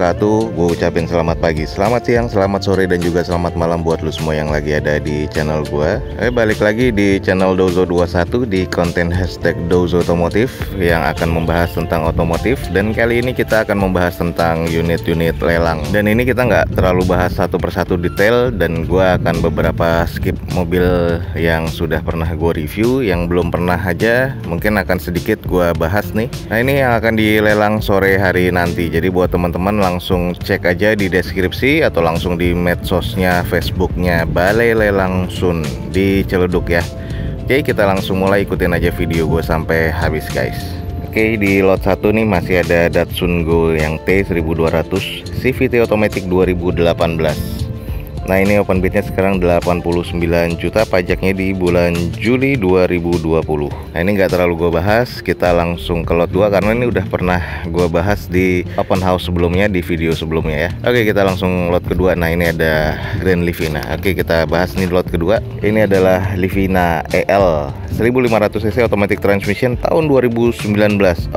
wabarakatuh. Gue ucapin selamat pagi, selamat siang, selamat sore, dan juga selamat malam buat lu semua yang lagi ada di channel gue. Balik lagi di channel Dozo21 di konten hashtag Dozo Otomotif yang akan membahas tentang otomotif. Dan kali ini kita akan membahas tentang unit-unit lelang. Dan ini kita nggak terlalu bahas satu persatu detail, dan gue akan beberapa skip mobil yang sudah pernah gue review. Yang belum pernah aja mungkin akan sedikit gue bahas nih. Nah, ini yang akan dilelang sore hari nanti. Jadi buat teman-teman langsung cek aja di deskripsi atau langsung di medsosnya, Facebooknya Balai Lelang Sun di Ciledug ya. Oke, kita langsung mulai, ikutin aja video gue sampai habis guys. Oke, di lot 1 nih masih ada Datsun Go yang T1200 CVT Automatic 2018. Nah, ini open bidnya sekarang 89 juta, pajaknya di bulan Juli 2020. Nah, ini nggak terlalu gue bahas, kita langsung ke lot 2 karena ini udah pernah gue bahas di open house sebelumnya, di video sebelumnya ya. Oke, kita langsung lot kedua. Nah, ini ada Grand Livina. Oke, kita bahas nih lot kedua. Ini adalah Livina EL 1500 cc automatic transmission tahun 2019.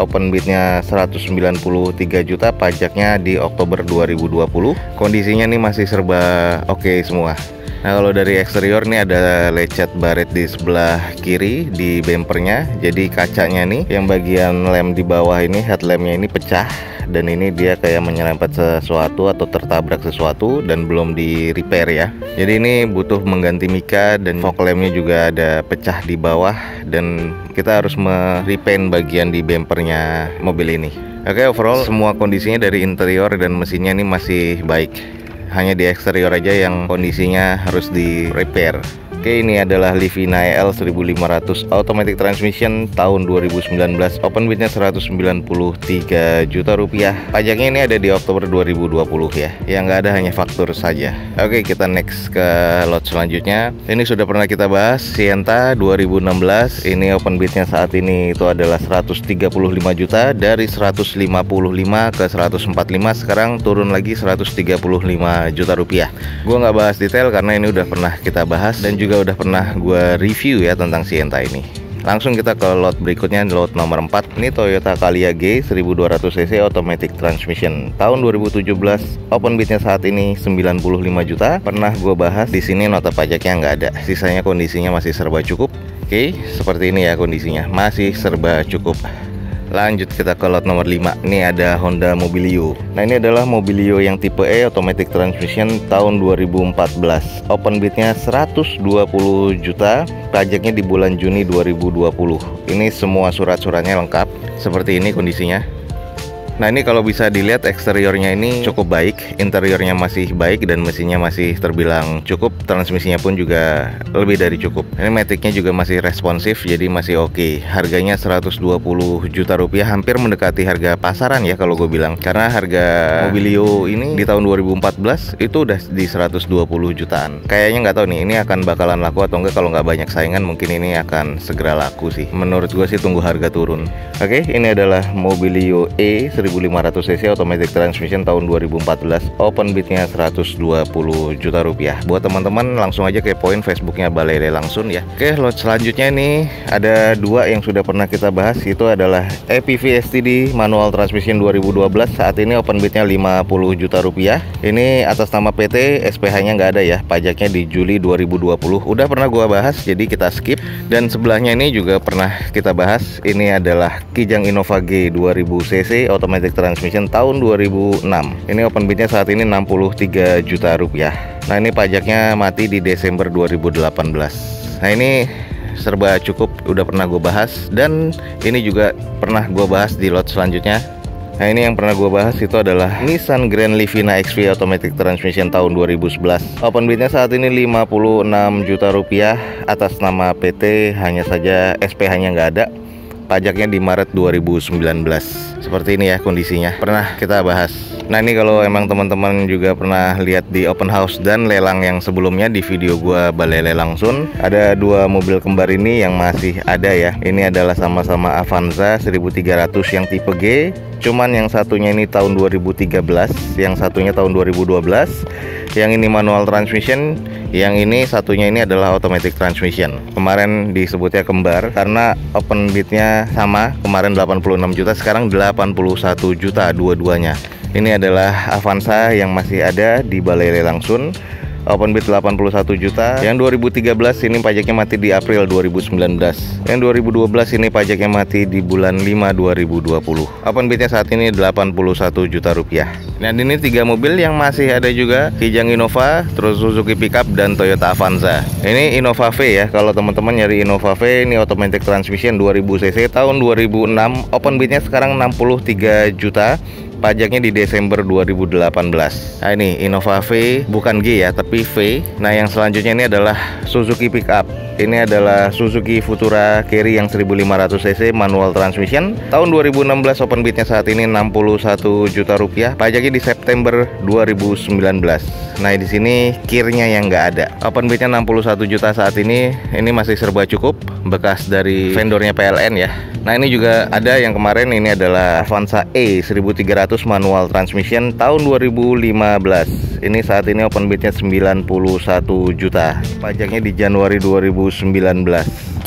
Open bidnya 193 juta, pajaknya di Oktober 2020. Kondisinya nih masih serba oke semua. Nah, kalau dari eksterior nih ada lecet baret di sebelah kiri di bempernya. Jadi kacanya nih yang bagian lem di bawah ini, headlampnya ini pecah, dan ini dia kayak menyerempet sesuatu atau tertabrak sesuatu dan belum di repair ya. Jadi ini butuh mengganti mika, dan fog lampnya juga ada pecah di bawah, dan kita harus merepaint bagian di bempernya mobil ini. Oke, overall semua kondisinya dari interior dan mesinnya ini masih baik. Hanya di eksterior aja yang kondisinya harus di repair. Oke, ini adalah Livina EL 1500 automatic transmission tahun 2019. Open bidnya 193 juta rupiah. Pajaknya ini ada di Oktober 2020 ya. Yang nggak ada hanya faktur saja. Oke, kita next ke lot selanjutnya. Ini sudah pernah kita bahas, Sienta 2016. Ini open bidnya saat ini itu adalah 135 juta. Dari 155 ke 145, sekarang turun lagi 135 juta rupiah. Gua nggak bahas detail karena ini udah pernah kita bahas dan juga udah pernah gue review ya tentang Sienta ini. Langsung kita ke lot berikutnya, lot nomor 4. Ini Toyota Calya G 1200 cc automatic transmission tahun 2017. Open bidnya saat ini 95 juta. Pernah gue bahas di sini, nota pajaknya nggak ada. Sisanya kondisinya masih serba cukup. Oke, seperti ini ya kondisinya, masih serba cukup. Lanjut kita ke lot nomor 5. Ini ada Honda Mobilio. Nah, ini adalah Mobilio yang tipe E automatic transmission tahun 2014. Open bidnya 120 juta, pajaknya di bulan Juni 2020. Ini semua surat-suratnya lengkap. Seperti ini kondisinya. Nah, ini kalau bisa dilihat eksteriornya ini cukup baik, interiornya masih baik, dan mesinnya masih terbilang cukup. Transmisinya pun juga lebih dari cukup. Ini maticnya juga masih responsif, jadi masih oke. Harganya 120 juta rupiah, hampir mendekati harga pasaran ya kalau gue bilang. Karena harga Mobilio ini di tahun 2014 itu udah di 120 jutaan. Kayaknya nggak tahu nih ini akan bakalan laku atau enggak. Kalau nggak banyak saingan mungkin ini akan segera laku sih. Menurut gue sih tunggu harga turun. Oke, ini adalah Mobilio E 1500 cc automatic transmission tahun 2014. Open bidnya 120 juta rupiah. Buat teman-teman langsung aja kepoin Facebooknya Balai Lelang Sun ya. Oke, lot selanjutnya ini ada dua yang sudah pernah kita bahas. Itu adalah EPV STD manual transmission 2012. Saat ini open bidnya 50 juta rupiah. Ini atas nama PT, SPH nya nggak ada ya. Pajaknya di Juli 2020. Udah pernah gua bahas, jadi kita skip. Dan sebelahnya ini juga pernah kita bahas. Ini adalah Kijang Innova G 2000 cc automatic transmission tahun 2006. Ini open bidnya saat ini 63 juta rupiah. Nah, ini pajaknya mati di Desember 2018. Nah, ini serba cukup, udah pernah gue bahas, dan ini juga pernah gue bahas di lot selanjutnya. Nah, ini yang pernah gue bahas itu adalah Nissan Grand Livina XV automatic transmission tahun 2011. Open bidnya saat ini 56 juta rupiah atas nama PT, hanya saja SPH-nya nggak ada. Pajaknya di Maret 2019. Seperti ini ya kondisinya, pernah kita bahas. Nah, ini kalau emang teman-teman juga pernah lihat di open house dan lelang yang sebelumnya di video gua Balai Lelang Sun, ada dua mobil kembar ini yang masih ada ya. Ini adalah sama-sama Avanza 1300 yang tipe G. Cuman yang satunya ini tahun 2013, yang satunya tahun 2012. Yang ini manual transmission, yang ini satunya ini adalah automatic transmission. Kemarin disebutnya kembar karena open bidnya sama, kemarin 86 juta, sekarang 81 juta dua-duanya. Ini adalah Avanza yang masih ada di Balai Lelang Sun. Open bid 81 juta. Yang 2013 ini pajaknya mati di April 2019. Yang 2012 ini pajaknya mati di bulan 5 2020. Open bidnya saat ini 81 juta rupiah. Dan ini 3 mobil yang masih ada juga, Kijang Innova, terus Suzuki Pickup dan Toyota Avanza. Ini Innova V ya. Kalau teman-teman nyari Innova V, ini automatic transmission 2000 cc tahun 2006. Open bidnya sekarang 63 juta. Pajaknya di Desember 2018. Nah ini Innova V, bukan G ya, tapi V. Nah yang selanjutnya ini adalah Suzuki Pickup. Ini adalah Suzuki Futura Carry yang 1500 cc manual transmission. Tahun 2016 open bidnya saat ini 61 juta rupiah. Pajaknya di September 2019. Nah di sini kirnya yang nggak ada. Open bidnya 61 juta saat ini. Ini masih serba cukup, bekas dari vendornya PLN ya. Nah ini juga ada yang kemarin, ini adalah Avanza E 1300 manual transmission tahun 2015. Ini saat ini open bidnya 91 juta. Pajaknya di Januari 2019.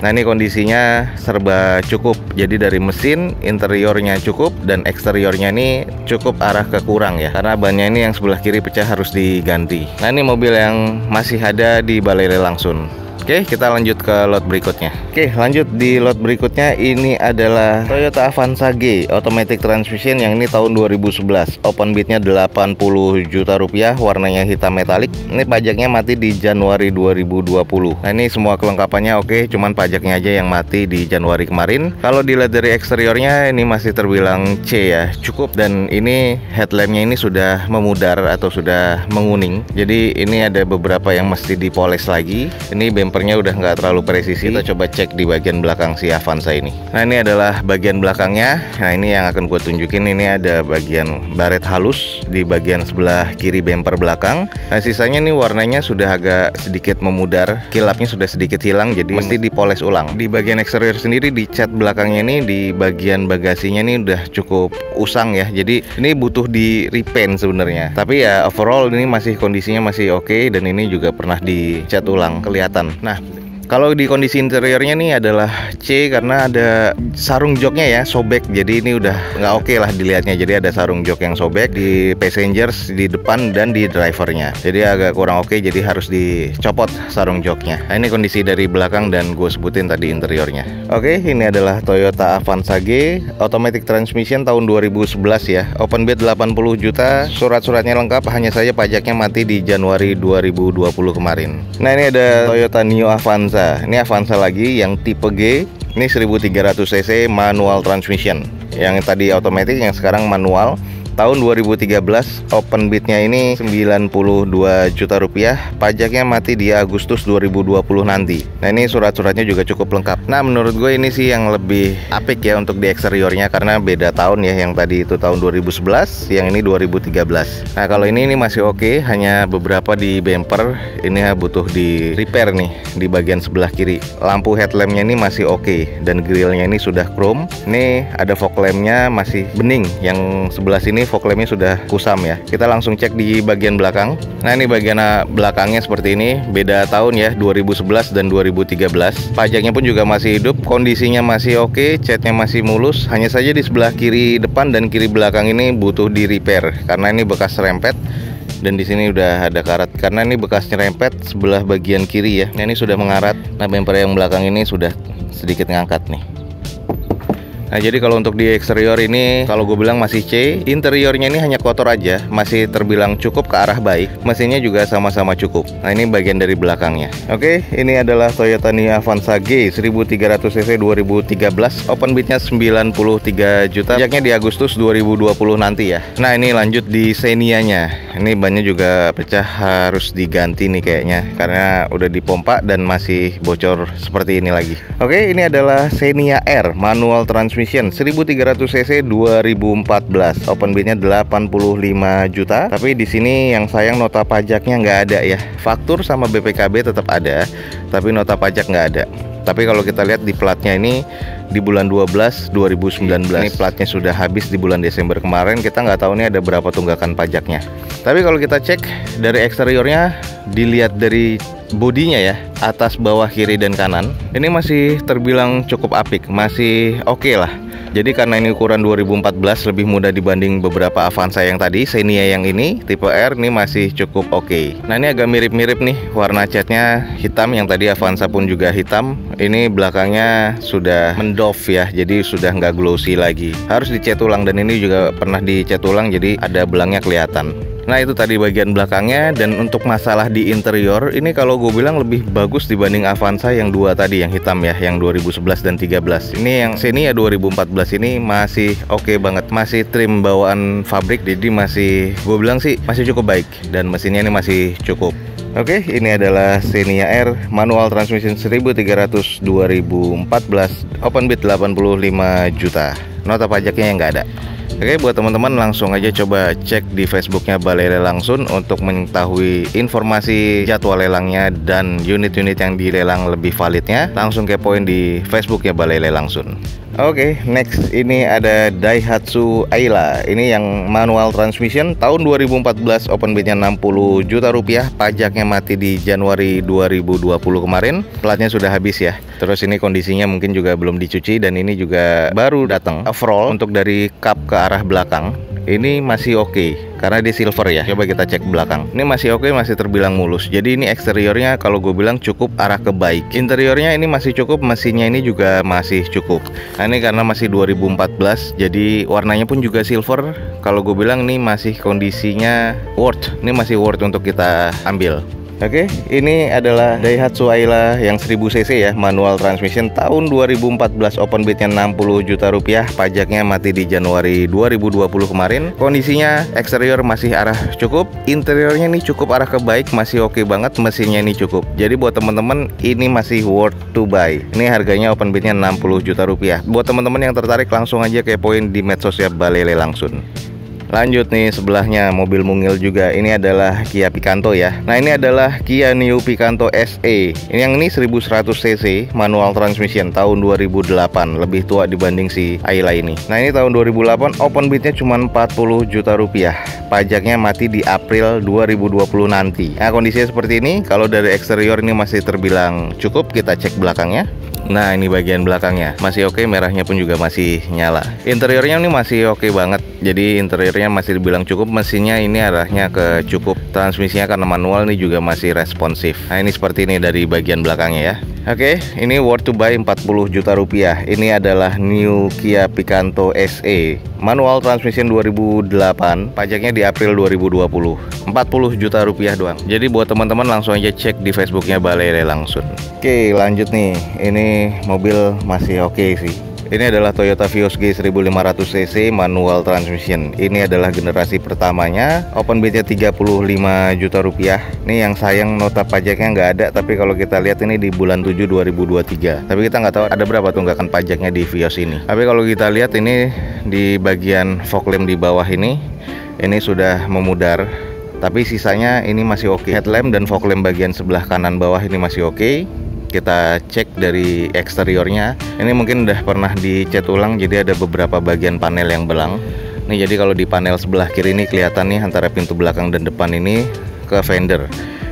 Nah ini kondisinya serba cukup. Jadi dari mesin, interiornya cukup, dan eksteriornya ini cukup arah ke kurang ya. Karena bannya ini yang sebelah kiri pecah, harus diganti. Nah ini mobil yang masih ada di Balai Lelang Sun. Oke, kita lanjut ke lot berikutnya. Oke, lanjut di lot berikutnya. Ini adalah Toyota Avanza G automatic transmission yang ini tahun 2011. Open bidnya 80 juta rupiah, warnanya hitam metalik. Ini pajaknya mati di Januari 2020. Nah ini semua kelengkapannya oke, cuman pajaknya aja yang mati di Januari kemarin. Kalau dilihat dari eksteriornya ini masih terbilang C ya, cukup. Dan ini headlampnya ini sudah memudar atau sudah menguning. Jadi ini ada beberapa yang mesti dipoles lagi. Ini bumpernya udah nggak terlalu presisi. Kita coba cek di bagian belakang si Avanza ini. Nah ini adalah bagian belakangnya. Nah ini yang akan gue tunjukin. Ini ada bagian baret halus di bagian sebelah kiri bumper belakang. Nah sisanya nih warnanya sudah agak sedikit memudar, kilapnya sudah sedikit hilang, jadi mesti dipoles ulang. Di bagian eksterior sendiri, di cat belakangnya ini, di bagian bagasinya ini udah cukup usang ya. Jadi ini butuh di repaint sebenarnya. Tapi ya overall ini masih kondisinya masih oke, dan ini juga pernah dicat ulang, kelihatan. Nah kalau di kondisi interiornya nih adalah C karena ada sarung joknya ya sobek, jadi ini udah nggak oke lah dilihatnya. Jadi ada sarung jok yang sobek di passengers, di depan dan di drivernya, jadi agak kurang oke, jadi harus dicopot sarung joknya. Nah ini kondisi dari belakang dan gue sebutin tadi interiornya. Oke, ini adalah Toyota Avanza G automatic transmission tahun 2011 ya. Open bid 80 juta, surat-suratnya lengkap, hanya saja pajaknya mati di Januari 2020 kemarin. Nah ini ada Toyota Neo Avanza. Ini Avanza lagi yang tipe G. Ini 1300 cc manual transmission. Yang tadi automatic, yang sekarang manual. Tahun 2013, open bidnya ini 92 juta rupiah. Pajaknya mati di Agustus 2020 nanti. Nah ini surat-suratnya juga cukup lengkap. Nah menurut gue ini sih yang lebih apik ya untuk di eksteriornya, karena beda tahun ya. Yang tadi itu tahun 2011, yang ini 2013. Nah kalau ini masih oke, hanya beberapa di bumper ini butuh di repair nih di bagian sebelah kiri. Lampu headlampnya ini masih oke, dan grillnya ini sudah chrome. Ini ada fog lampnya masih bening. Yang sebelah sini fog lampnya sudah kusam ya. Kita langsung cek di bagian belakang. Nah ini bagian belakangnya seperti ini. Beda tahun ya, 2011 dan 2013. Pajaknya pun juga masih hidup, kondisinya masih oke, catnya masih mulus. Hanya saja di sebelah kiri depan dan kiri belakang ini butuh di repair karena ini bekas rempet. Dan di sini udah ada karat karena ini bekas nyerempet sebelah bagian kiri ya. Nah ini sudah mengarat. Nah bumper yang belakang ini sudah sedikit ngangkat nih. Nah jadi kalau untuk di eksterior ini, kalau gue bilang masih C. Interiornya ini hanya kotor aja, masih terbilang cukup ke arah baik. Mesinnya juga sama-sama cukup. Nah ini bagian dari belakangnya. Oke, ini adalah Toyota Neo Avanza G 1300 cc 2013. Open bidnya 93 juta. Pajaknya di Agustus 2020 nanti ya. Nah ini lanjut di Xenia-nya. Ini bannya juga pecah, harus diganti nih kayaknya, karena udah dipompa dan masih bocor seperti ini lagi. Oke, ini adalah Xenia R manual transmission 1300 cc 2014. Open bidnya 85 juta. Tapi di sini yang sayang nota pajaknya nggak ada ya. Faktur sama BPKB tetap ada, tapi nota pajak nggak ada. Tapi kalau kita lihat di platnya ini di bulan 12 2019. Ini platnya sudah habis di bulan Desember kemarin. Kita nggak tahu nih ada berapa tunggakan pajaknya. Tapi kalau kita cek dari eksteriornya, dilihat dari bodinya ya, atas, bawah, kiri, dan kanan, ini masih terbilang cukup apik, masih oke lah. Jadi karena ini ukuran 2014 lebih mudah dibanding beberapa Avanza yang tadi, Xenia yang ini tipe R ini masih cukup oke. Nah ini agak mirip-mirip nih, warna catnya hitam, yang tadi Avanza pun juga hitam. Ini belakangnya sudah mendoff ya, jadi sudah nggak glossy lagi. Harus dicat ulang, dan ini juga pernah dicat ulang, jadi ada belangnya kelihatan. Nah itu tadi bagian belakangnya. Dan untuk masalah di interior, ini kalau gue bilang lebih bagus dibanding Avanza yang dua tadi, yang hitam ya, yang 2011 dan 13. Ini yang Xenia 2014 ini masih oke banget, masih trim bawaan fabrik, jadi masih, gue bilang sih masih cukup baik, dan mesinnya ini masih cukup. Oke, ini adalah Xenia R manual transmission 1300 2014, open bid 85 juta. Nota pajaknya yang nggak ada. Oke, buat teman-teman langsung aja coba cek di Facebooknya Balai Lelang Sun untuk mengetahui informasi jadwal lelangnya dan unit-unit yang dilelang lebih validnya. Langsung kepoin di Facebooknya Balai Lelang Sun. Oke, next ini ada Daihatsu Ayla. Ini yang manual transmission tahun 2014, open bidnya 60 juta rupiah, pajaknya mati di Januari 2020 kemarin. Platnya sudah habis ya. Terus ini kondisinya mungkin juga belum dicuci, dan ini juga baru datang. Overall untuk dari kap ke arah belakang ini masih oke, karena dia silver ya. Coba kita cek belakang. Ini masih oke, masih terbilang mulus. Jadi ini eksteriornya kalau gue bilang cukup arah ke baik. Interiornya ini masih cukup, mesinnya ini juga masih cukup. Nah ini karena masih 2014, jadi warnanya pun juga silver. Kalau gue bilang ini masih kondisinya worth. Ini masih worth untuk kita ambil. Oke, ini adalah Daihatsu Ayla yang 1000 cc ya, manual transmission tahun 2014, open bidnya 60 juta rupiah, pajaknya mati di Januari 2020 kemarin. Kondisinya eksterior masih arah cukup, interiornya ini cukup arah ke baik, masih oke banget, mesinnya ini cukup. Jadi buat teman-teman ini masih worth to buy. Ini harganya open bidnya 60 juta rupiah. Buat teman-teman yang tertarik langsung aja kepoin di medsosnya Balai Lelang Sun. Lanjut nih, sebelahnya mobil mungil juga. Ini adalah Kia Picanto ya. Nah ini adalah Kia Neo Picanto SE. Ini yang ini 1100 cc manual transmission tahun 2008, lebih tua dibanding si Ayla ini. Nah ini tahun 2008, open bidnya cuma 40 juta rupiah, pajaknya mati di April 2020 nanti. Nah kondisinya seperti ini. Kalau dari eksterior ini masih terbilang cukup, kita cek belakangnya. Nah ini bagian belakangnya masih oke, merahnya pun juga masih nyala. Interiornya ini masih oke banget, jadi interiornya masih dibilang cukup. Mesinnya ini arahnya ke cukup, transmisinya karena manual ini juga masih responsif. Nah ini seperti ini dari bagian belakangnya ya. Oke, ini worth to buy 40 juta rupiah. Ini adalah new Kia Picanto SE manual transmission 2008, pajaknya di April 2020, 40 juta rupiah doang. Jadi buat teman-teman langsung aja cek di Facebooknya Balai Lelang Sun. Oke, lanjut nih. Ini mobil masih oke sih. Ini adalah Toyota Vios G 1500 cc manual transmission. Ini adalah generasi pertamanya, open bidnya 35 juta rupiah. Ini yang sayang nota pajaknya nggak ada, tapi kalau kita lihat ini di bulan 7 2023. Tapi kita nggak tahu ada berapa tunggakan pajaknya di Vios ini. Tapi kalau kita lihat ini di bagian fog lamp di bawah ini sudah memudar. Tapi sisanya ini masih oke. Headlamp dan fog lamp bagian sebelah kanan bawah ini masih oke. Kita cek dari eksteriornya, ini mungkin udah pernah dicat ulang, jadi ada beberapa bagian panel yang belang. Nih jadi kalau di panel sebelah kiri ini kelihatan nih antara pintu belakang dan depan ini ke fender.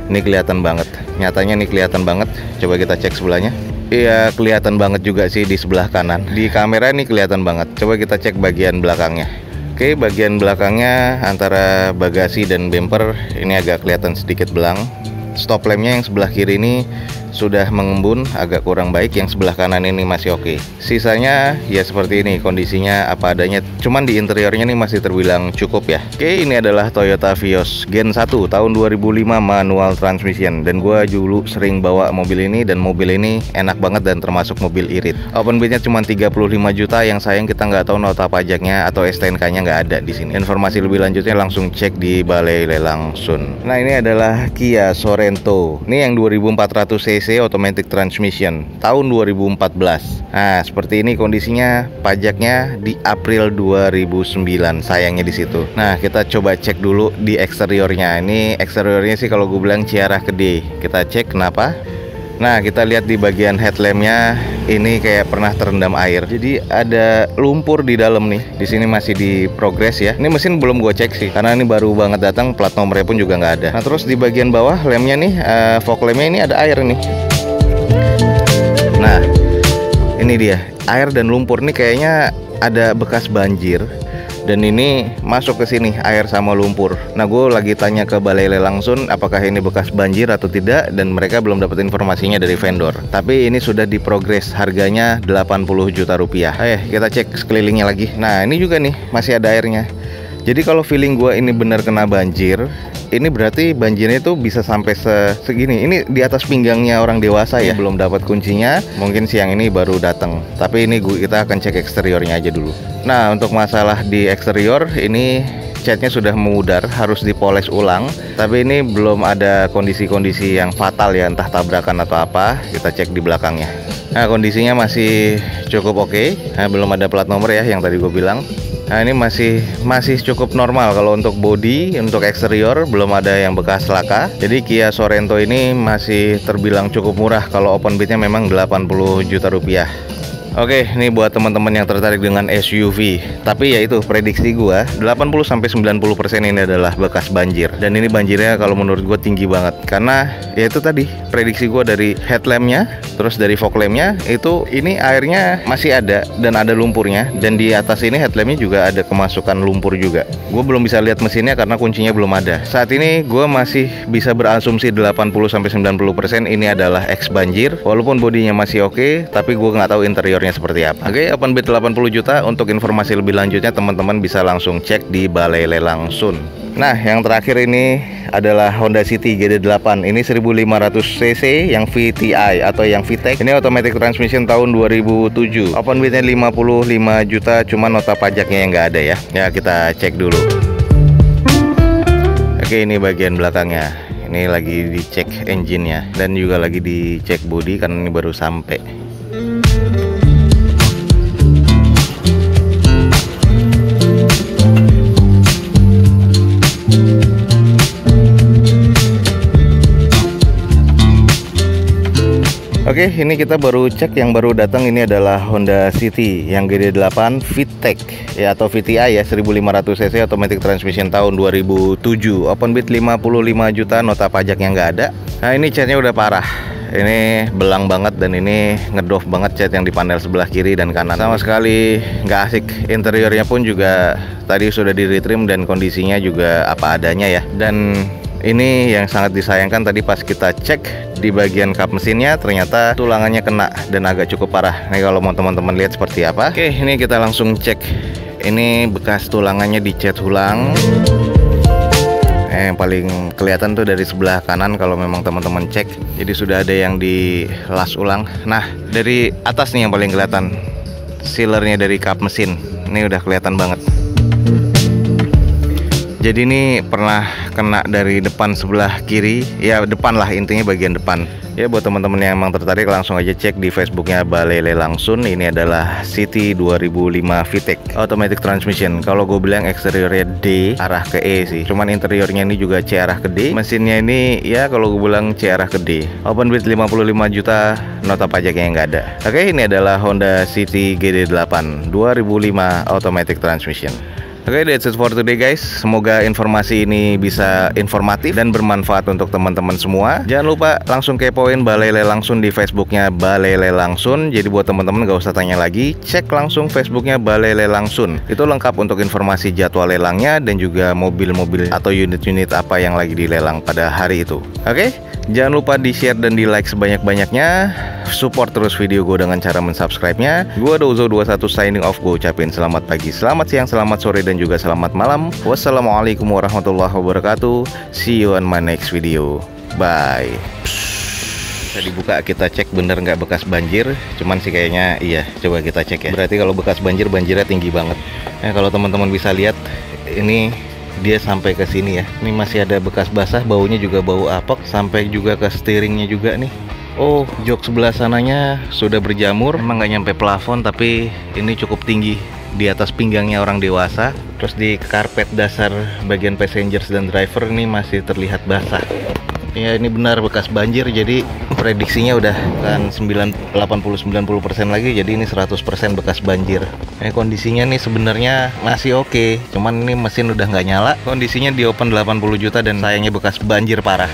Ini kelihatan banget, nyatanya nih kelihatan banget. Coba kita cek sebelahnya. Iya kelihatan banget juga sih di sebelah kanan. Di kamera ini kelihatan banget. Coba kita cek bagian belakangnya. Oke, bagian belakangnya antara bagasi dan bumper ini agak kelihatan sedikit belang. Stop lampnya yang sebelah kiri ini sudah mengembun, agak kurang baik. Yang sebelah kanan ini masih oke. Sisanya ya seperti ini, kondisinya apa adanya. Cuman di interiornya ini masih terbilang cukup ya. Oke, ini adalah Toyota Vios Gen 1 tahun 2005 manual transmission. Dan gue dulu sering bawa mobil ini, dan mobil ini enak banget dan termasuk mobil irit. Open bidnya cuma 35 juta. Yang sayang kita nggak tahu nota pajaknya atau STNK-nya nggak ada di sini. Informasi lebih lanjutnya langsung cek di Balai Lelang Sun. Nah ini adalah Kia Sorento. Ini yang 2400 cc automatic transmission tahun 2014. Nah seperti ini kondisinya, pajaknya di April 2009, sayangnya di situ. Nah kita coba cek dulu di eksteriornya. Ini eksteriornya sih kalau gue bilang ciarah ke D. Kita cek kenapa. Nah kita lihat di bagian headlampnya ini kayak pernah terendam air, jadi ada lumpur di dalam nih. Di sini masih di progres ya. Ini mesin belum gue cek sih, karena ini baru banget datang, plat nomornya pun juga nggak ada. Nah terus di bagian bawah lampnya nih, fog lampnya ini ada air nih. Nah ini dia, air dan lumpur nih kayaknya ada bekas banjir. Dan ini masuk ke sini air sama lumpur. Nah, gue lagi tanya ke Balai Lelang Sun apakah ini bekas banjir atau tidak, dan mereka belum dapat informasinya dari vendor. Tapi ini sudah diprogres, harganya 80 juta rupiah. Ayo kita cek sekelilingnya lagi. Nah, ini juga nih masih ada airnya. Jadi kalau feeling gue ini benar kena banjir, ini berarti banjirnya itu bisa sampai segini. Ini di atas pinggangnya orang dewasa ya. Belum dapat kuncinya, mungkin siang ini baru datang. Tapi ini kita akan cek eksteriornya aja dulu. Nah, untuk masalah di eksterior ini catnya sudah memudar, harus dipoles ulang. Tapi ini belum ada kondisi-kondisi yang fatal ya, entah tabrakan atau apa. Kita cek di belakangnya. Nah, kondisinya masih cukup oke. Nah, belum ada plat nomor ya yang tadi gue bilang. Nah, ini masih cukup normal. Kalau untuk bodi, untuk eksterior belum ada yang bekas laka. Jadi Kia Sorento ini masih terbilang cukup murah. Kalau open bidnya memang 80 juta rupiah. Oke, ini buat teman-teman yang tertarik dengan SUV. Tapi ya itu prediksi gua 80-90% ini adalah bekas banjir. Dan ini banjirnya kalau menurut gua tinggi banget. Karena ya itu tadi prediksi gua dari headlampnya, terus dari fog lampnya itu ini airnya masih ada dan ada lumpurnya. Dan di atas ini headlampnya juga ada kemasukan lumpur juga. Gua belum bisa lihat mesinnya karena kuncinya belum ada. Saat ini gua masih bisa berasumsi 80-90% ini adalah ex banjir. Walaupun bodinya masih oke, tapi gua nggak tahu interior seperti apa. Oke, open bid 80 juta. Untuk informasi lebih lanjutnya teman-teman bisa langsung cek di Balai Lelang Sun. Nah, yang terakhir ini adalah Honda City GD8. Ini 1500 cc yang VTI atau yang VTEC. Ini automatic transmission tahun 2007. Open bidnya 55 juta, cuma nota pajaknya yang nggak ada ya. Ya, kita cek dulu. Oke, ini bagian belakangnya. Ini lagi dicek engine-nya dan juga lagi dicek bodi karena ini baru sampai. Oke, ini kita baru cek yang baru datang. Ini adalah Honda City yang GD8 VTEC ya, atau VTI ya, 1500 cc automatic transmission tahun 2007. Open bid 55 juta, nota pajaknya nggak ada. Nah, ini catnya udah parah. Ini belang banget dan ini ngedoff banget cat yang di panel sebelah kiri dan kanan. Sama sekali nggak asik. Interiornya pun juga tadi sudah di retrim dan kondisinya juga apa adanya ya. Dan ini yang sangat disayangkan, tadi pas kita cek di bagian kap mesinnya ternyata tulangannya kena dan agak cukup parah. Nih kalau mau teman-teman lihat seperti apa. Oke, ini kita langsung cek. Ini bekas tulangannya dicat ulang. Yang paling kelihatan tuh dari sebelah kanan kalau memang teman-teman cek. Jadi sudah ada yang dilas ulang. Nah, dari atas nih yang paling kelihatan. Sealernya dari kap mesin. Ini udah kelihatan banget. Jadi ini pernah kena dari depan sebelah kiri. Ya depan lah, intinya bagian depan. Ya buat teman-teman yang emang tertarik langsung aja cek di Facebooknya Balai Lelang Sun. Ini adalah City 2005 VTEC automatic transmission. Kalau gue bilang eksteriornya D arah ke E sih. Cuman interiornya ini juga C arah ke D. Mesinnya ini ya kalau gue bilang C arah ke D. Open bid 55 juta, nota pajaknya nggak ada. Oke, ini adalah Honda City GD8 2005 automatic transmission. Oke, that's it for today guys. Semoga informasi ini bisa informatif dan bermanfaat untuk teman-teman semua. Jangan lupa langsung kepoin Balai Lelang Sun di Facebooknya Balai Lelang Sun. Jadi buat teman-teman gak usah tanya lagi, cek langsung Facebooknya Balai Lelang Sun. Itu lengkap untuk informasi jadwal lelangnya dan juga mobil-mobil atau unit-unit apa yang lagi dilelang pada hari itu. Oke, jangan lupa di share dan di like sebanyak-banyaknya. Support terus video gue dengan cara mensubscribe-nya. Gue Dozo21 signing off. Gue ucapin selamat pagi, selamat siang, selamat sore, dan juga selamat malam. Wassalamualaikum warahmatullahi wabarakatuh. See you on my next video. Bye. Bisa dibuka, kita cek bener nggak bekas banjir. Cuman sih kayaknya iya. Coba kita cek ya. Berarti kalau bekas banjir, banjirnya tinggi banget. Nah, kalau teman-teman bisa lihat, ini dia sampai ke sini ya. Ini masih ada bekas basah, baunya juga bau apek. Sampai juga ke steeringnya juga nih. Oh, jok sebelah sananya sudah berjamur. Emang nggak nyampe plafon, tapi ini cukup tinggi di atas pinggangnya orang dewasa. Terus di karpet dasar bagian passengers dan driver ini masih terlihat basah. Ya, ini benar bekas banjir. Jadi prediksinya udah kan 80-90% lagi. Jadi ini 100% bekas banjir. Kondisinya nih sebenarnya masih oke. Cuman ini mesin udah nggak nyala. Kondisinya di open 80 juta dan sayangnya bekas banjir parah.